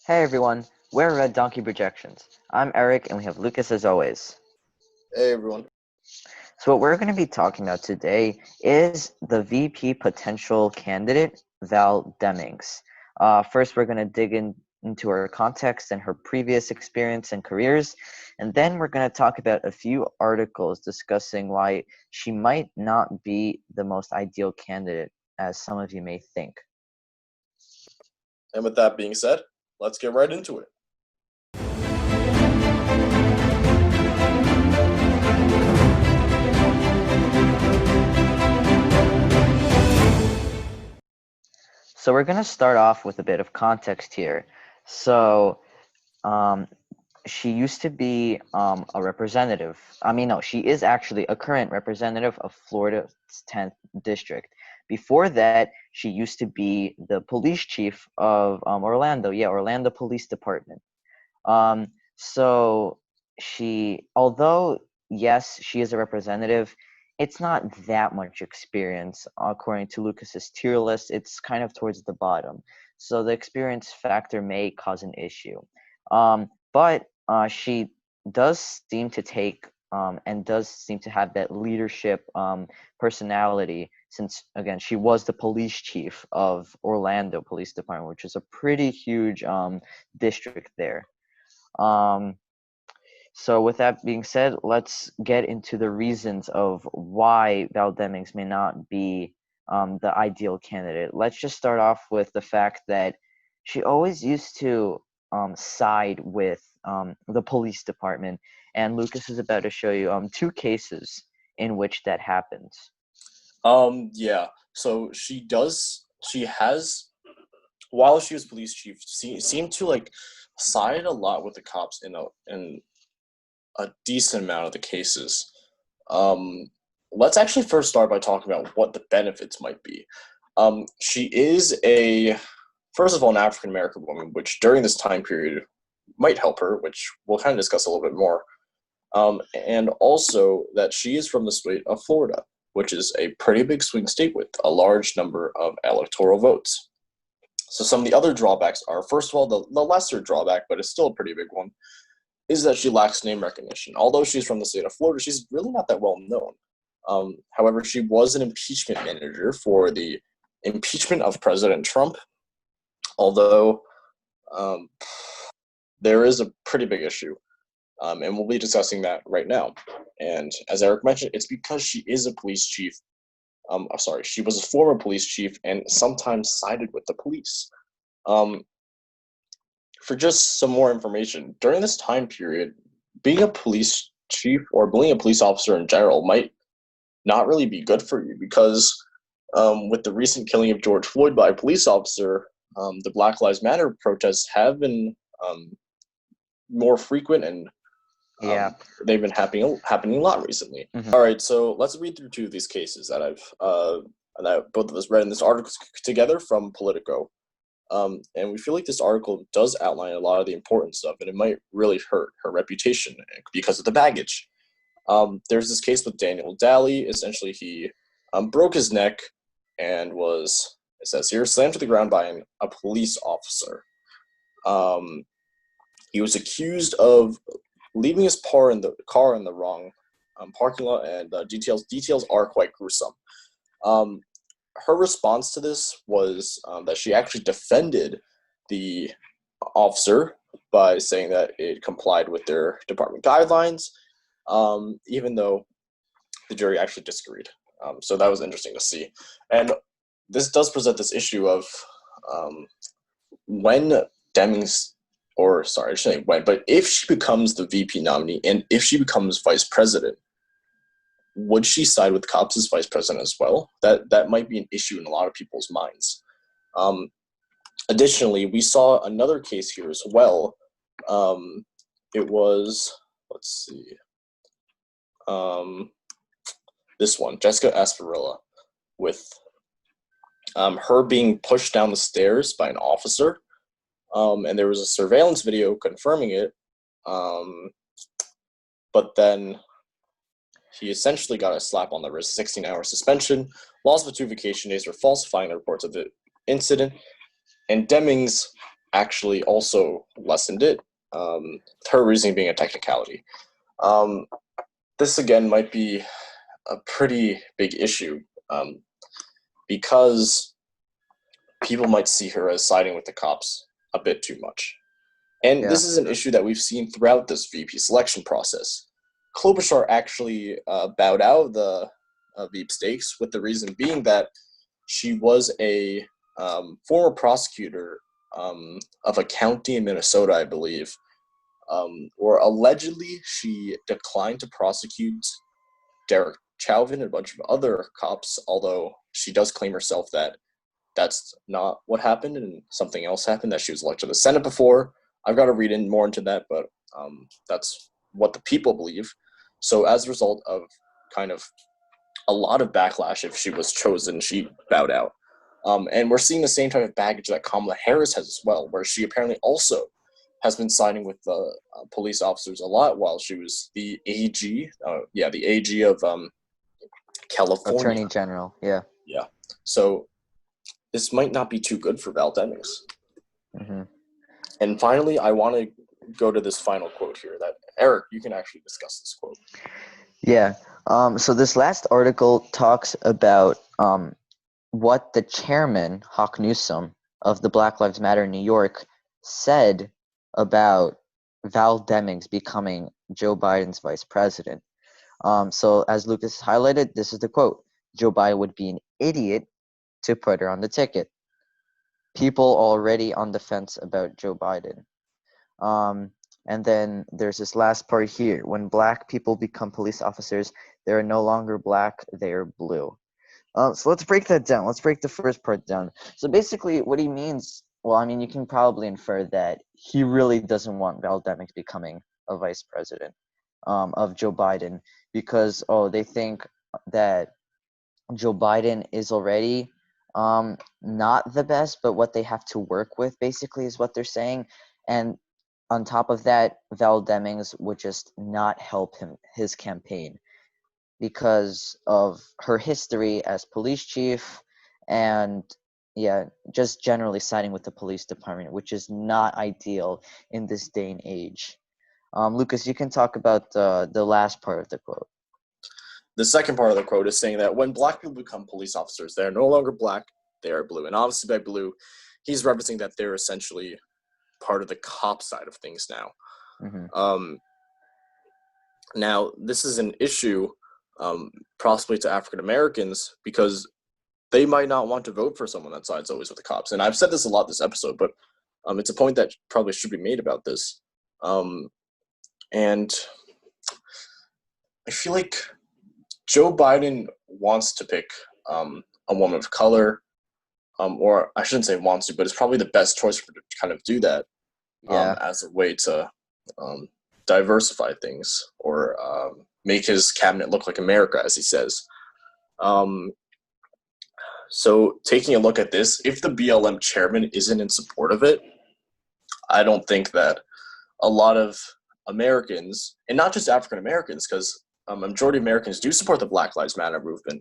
Hey everyone, we're Red Donkey Projections. I'm Eric and we have Lucas as always. Hey everyone. So, what we're going to be talking about today is the VP potential candidate, Val Demings. First, we're going to into her context and her previous experience and careers, and then we're going to talk about a few articles discussing why she might not be the most ideal candidate, as some of you may think. And with that being said, let's get right into it. So we're going to start off with a bit of context here. So, um, she used to be a representative. No, she is actually a current representative of Florida's 10th district. Before that, she used to be the police chief of Orlando. Yeah, Orlando Police Department. Um, so although yes, she is a representative, it's not that much experience according to Lucas's tier list. It's kind of towards the bottom. So the experience factor may cause an issue. But she does seem to take and does seem to have that leadership personality since, again, she was the police chief of Orlando Police Department, which is a pretty huge district there. Um, so with that being said, let's get into the reasons of why Val Demings may not be the ideal candidate. Let's just start off with the fact that she always used to side with the police department, and Lucas is about to show you two cases in which that happens. Yeah. So she has, while she was police chief, seemed to side a lot with the cops in a decent amount of the cases. Um, let's actually first start by talking about what the benefits might be. She is first of all, an African American woman, which during this time period might help her, which we'll kind of discuss a little bit more. And also that she is from the state of Florida, which is a pretty big swing state with a large number of electoral votes. So some of the other drawbacks are, first of all, the lesser drawback, but it's still a pretty big one, is that she lacks name recognition. Although she's from the state of Florida, she's really not that well known. However, she was an impeachment manager for the impeachment of President Trump, although um, there is a pretty big issue. And we'll be discussing that right now. And as Eric mentioned, it's because she is a police chief. Sorry, she was a former police chief and sometimes sided with the police. Um, for just some more information, during this time period, being a police chief or being a police officer in general might not really be good for you because with the recent killing of George Floyd by a police officer, the Black Lives Matter protests have been more frequent and Yeah. they've been happening a lot recently. Mhm. All right, so let's read through two of these cases that both of us read in this article together from Politico. And we feel like this article does outline a lot of the importance of it. It might really hurt her reputation because of the baggage. There's this case with Daniel Daly. Essentially, he broke his neck and was, it says here, slammed to the ground by a police officer. He was accused of leaving his car in the wrong parking lot, and details are quite gruesome. Her response to this was that she actually defended the officer by saying that it complied with their department guidelines, even though the jury actually disagreed. So that was interesting to see. And this does present this issue of when Demings, or sorry, I shouldn't say when, but if she becomes the VP nominee and if she becomes vice president, would she side with cops as vice president as well? That might be an issue in a lot of people's minds. Um, Additionally, we saw another case here as well. It was, let's see, this one, Jessica Asparilla, with her being pushed down the stairs by an officer. And there was a surveillance video confirming it. But then he essentially got a slap on the wrist, 16-hour suspension, lost of 2 vacation days for falsifying the reports of the incident. And Demings actually also lessened it. Her reasoning being a technicality. Um, this again might be a pretty big issue, because people might see her as siding with the cops a bit too much. And Yeah. this is an issue that we've seen throughout this VP selection process. Klobuchar actually bowed out of the Veep stakes, with the reason being that she was a former prosecutor of a county in Minnesota, I believe, where allegedly she declined to prosecute Derek Chauvin and a bunch of other cops, although she does claim herself that that's not what happened and something else happened, that she was elected to the Senate before. I've got to read in more into that, but that's what the people believe. So as a result of kind of a lot of backlash, if she was chosen, she bowed out. And we're seeing the same type of baggage that Kamala Harris has as well, where she apparently also has been siding with the police officers a lot while she was the AG, the AG of California. Attorney General. Yeah. Yeah. So this might not be too good for Val Demings. Mm-hmm. And finally, I want to go to this final quote here that, Eric, you can actually discuss this quote. Yeah. So this last article talks about what the chairman, Hawk Newsom, of the Black Lives Matter in New York said about Val Demings becoming Joe Biden's vice president. So as Lucas highlighted, this is the quote: Joe Biden would be an idiot to put her on the ticket. People already on the fence about Joe Biden. And then there's this last part here. When black people become police officers, they are no longer black, they are blue. So let's break that down. Let's break the first part down. So basically what he means, well, I mean, you can probably infer that he really doesn't want Val Demings becoming a vice president of Joe Biden because, they think that Joe Biden is already not the best, but what they have to work with basically is what they're saying. And on top of that, Val Demings would just not help his campaign because of her history as police chief and just generally siding with the police department, which is not ideal in this day and age. Lucas, you can talk about the last part of the quote. The second part of the quote is saying that when black people become police officers, they are no longer black, they are blue. And obviously by blue, he's referencing that they're essentially part of the cop side of things now. Mm-hmm. Now, this is an issue possibly to African Americans because they might not want to vote for someone that sides always with the cops. And I've said this a lot this episode, but it's a point that probably should be made about this. And I feel like Joe Biden wants to pick a woman of color, or I shouldn't say wants to, but it's probably the best choice for to kind of do that as a way to diversify things or make his cabinet look like America, as he says. So taking a look at this, if the BLM chairman isn't in support of it, I don't think that a lot of Americans, and not just African Americans, because a majority of Americans do support the Black Lives Matter movement,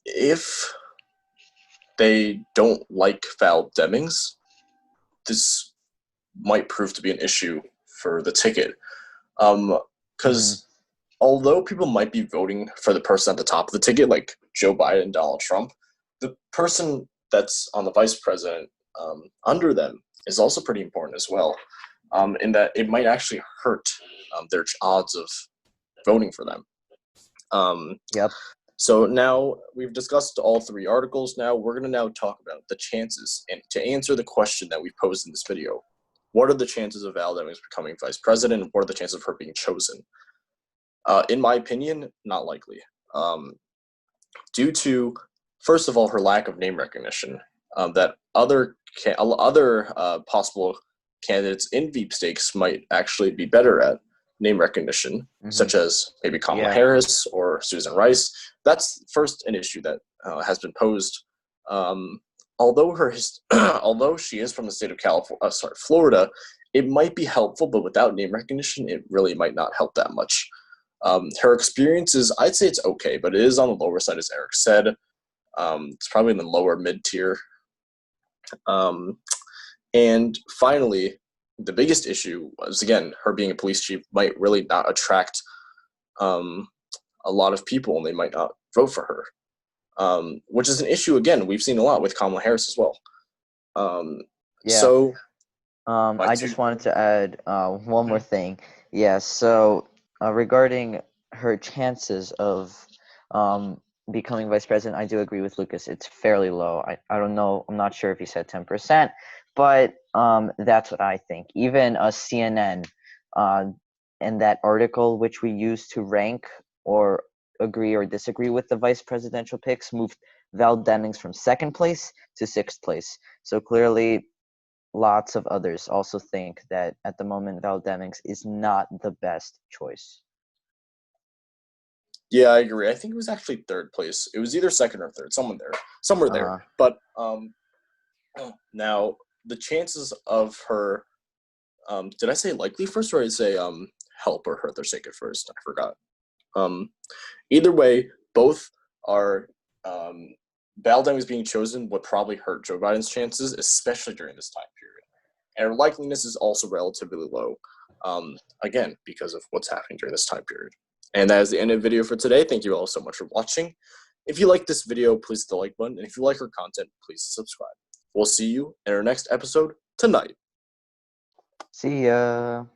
if they don't like Val Demings, this might prove to be an issue for the ticket. Because although people might be voting for the person at the top of the ticket, like Joe Biden and Donald Trump, the person that's on the vice president under them is also pretty important as well, in that it might actually hurt their odds of voting for them. Yep. So now we've discussed all three articles. Now we're going to now talk about the chances. And to answer the question that we posed in this video, what are the chances of Val Demings becoming vice president? And what are the chances of her being chosen? In my opinion, not likely. Due to, first of all, her lack of name recognition, that other possible candidates in Veep stakes might actually be better at name recognition, such as maybe Kamala Harris or Susan Rice. That's first an issue that has been posed. Although although she is from the state of Florida, it might be helpful, but without name recognition, it really might not help that much. Her experience is, I'd say it's okay, but it is on the lower side, as Eric said. It's probably in the lower mid tier. And finally, the biggest issue was, again, her being a police chief might really not attract um, a lot of people, and they might not vote for her, which is an issue, again, we've seen a lot with Kamala Harris as well. Um, Yeah. so, my I two, just wanted to add one more Mhm. thing. Yeah, so regarding her chances of um, becoming vice president, I do agree with Lucas. It's fairly low. I don't know. I'm not sure if he said 10%, but that's what I think. Even a CNN uh, in that article, which we use to rank or agree or disagree with the vice presidential picks, moved Val Demings from second place to sixth place. So clearly, lots of others also think that at the moment Val Demings is not the best choice. Yeah, I agree. I think it was actually third place. It was either second or third, somewhere there. Uh, But now the chances of her, did I say likely first or did I say help or hurt their sacred first? I forgot. Um, Either way, both are Val Demings being chosen would probably hurt Joe Biden's chances, especially during this time period. And her likeliness is also relatively low, again, because of what's happening during this time period. And that is the end of the video for today. Thank you all so much for watching. If you like this video, please hit the like button. And if you like our content, please subscribe. We'll see you in our next episode tonight. See ya.